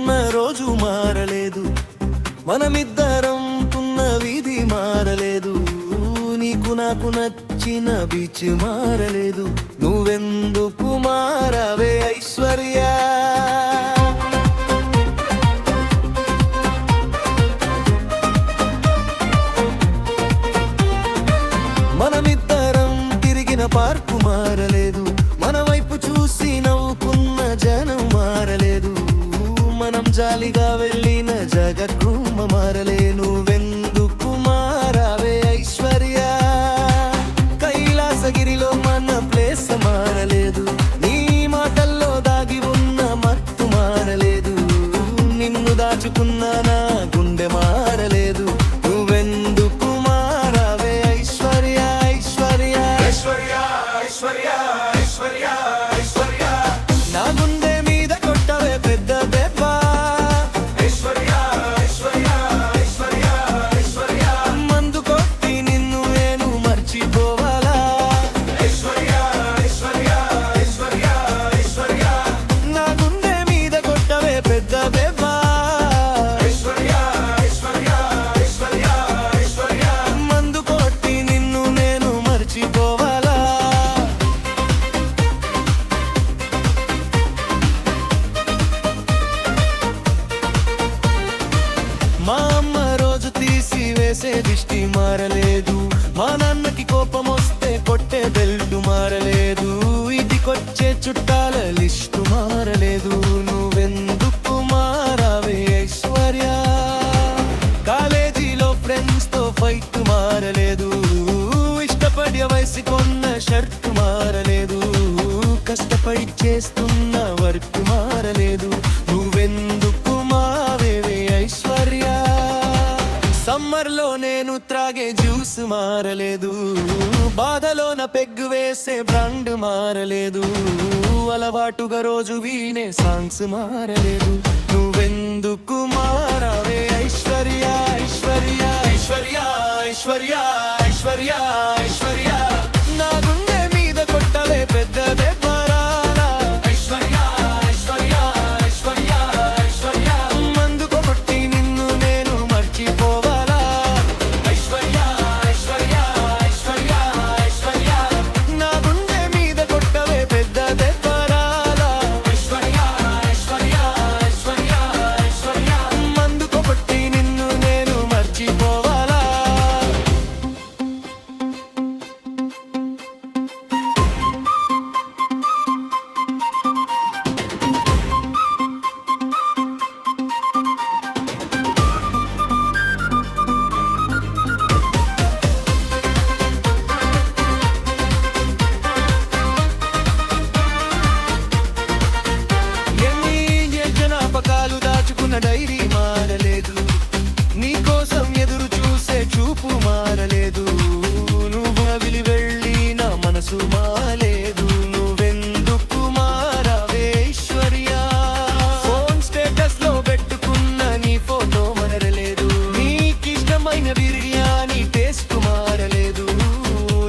ఉన్న రోజు మారలేదు, మనమిద్దరం ఉన్న వీధి మారలేదు, నీకు నాకు నచ్చిన బీచ్ మారలేదు, నువ్వెందుకు మారవే ఐశ్వర్య? మనమిద్దరం తిరిగిన పార్కు మారలేదు, మన వైపు చూసి నవ్వుకున్న జనం మారలేదు, మనం జాలిగా వెళ్ళిన జగత్తుమ మారలే, నువ్వెందుకు మారవే ఐశ్వర్య? కైలాసగిరిలో మన ప్లేస్ మారలేదు, నీ మాటల్లో దాగి ఉన్న మత్తు మారలేదు, నిన్ను దాచుకున్న నా గుండె మారలేదు, నువ్వెందుకు మారవే ఐశ్వర్య? ఐశ్వర్య ఐశ్వర్య ఐశ్వర్య ఐశ్వర్య ఐశ్వర్య, నా గుండె మీద కొట్టవే పెద్ద దెబ్బ. ఐశ్వర్య ఐశ్వర్య ఐశ్వర్య ఐశ్వర్య, మందు కొట్టి నిన్ను నేను మర్చిపోవాలా? ఐశ్వర్య ఐశ్వర్య ఐశ్వర్య ఐశ్వర్య, నా గుండె మీద కొట్టవే పెద్ద దెబ్బ. ఐశ్వర్య ఐశ్వర్య ఐశ్వర్య ఐశ్వర్య, మందు కొట్టి నిన్ను నేను మర్చిపోవాలా? మా అమ్మ రోజు తీసి వేసే దిష్టి మారలేదు, మా నాన్నకి కోపం వస్తే కొట్టే బెల్ట్ మారలేదు, ఇంటికొచ్చే చుట్టాల లిస్టు మారలేదు, నువ్వెందుకు మారవే ఐశ్వర్య? కాలేజీలో ఫ్రెండ్స్ తో ఫైట్ మారలేదు, ఇష్టపడే వయసు కొన్న షర్ట్ మారలేదు, కష్టపడి చేస్తున్న వర్క్ మారలేదు, నువ్వెందుకు మారవే ఐశ్వర్య? సమ్మర్లో నేను త్రాగే జ్యూస్ మారలేదు, బాధలోన పెగ్గు వేసే బ్రాండ్ మారలేదు, అలవాటుగా రోజు వినే సాంగ్స్ మారలేదు, నువ్వెందుకు మారవే ఐశ్వర్య? ఐశ్వర్య ఐశ్వర్య ఐశ్వర్య ఐశ్వర్య ఐశ్వర్య, నా గుండె మీద కొట్టలే పెద్ద దెబ్బరాలా? ఐశ్వర్య ఐశ్వర్య ఐశ్వర్య ఐశ్వర్య, మందు కొట్టి నిన్ను నేను మర్చిపోవాలా? ఐశ్వర్య ఐశ్వర్య ఐశ్వర్య ఐశ్వర్య, నా గుండె మీద కొట్టవే పెద్ద దెబ్బరాలా? ఐశ్వర్య ఐశ్వర్య ఐశ్వర్య ఐశ్వర్య, మందు కొట్టి నిన్ను నేను మర్చిపోవాలా? ఎన్ని జ్ఞాపకాలు దాచుకున్న డైరీ మారలేదు, నీకోసం ఎదురు చూసే చూపు మారలేదు, నువ్వు నవిలి వెళ్ళి నా మనసు మారలేదు, నువ్వెందుకు మారవే ఐశ్వర్య? ఫోన్ స్టేటస్ లో పెట్టుకున్న నీ ఫోటో మారలేదు, నీకిష్టమైన బిర్యానీ టేస్ట్ మారలేదు,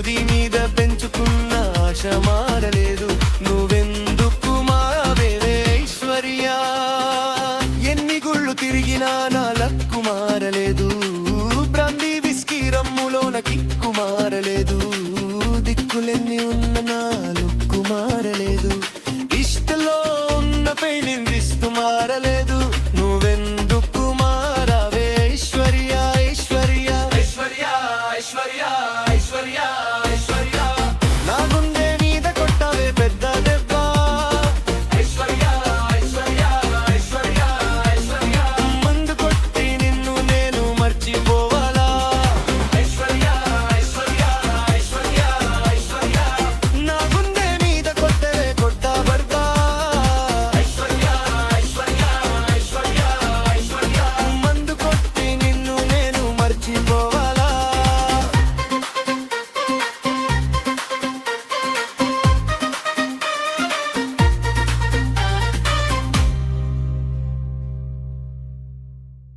దీని మీద పెంచుకున్న ఆశ మారలేదు, నువ్వెందుకు మారవే ఐశ్వర్య? ఎన్ని గుళ్ళు తిరిగినా నా లక్కు మారలేదు, బ్రాందీ విస్కీ రమ్ములోన కిక్కు మారలేదు, దిక్కులెన్ని ఉన్న నా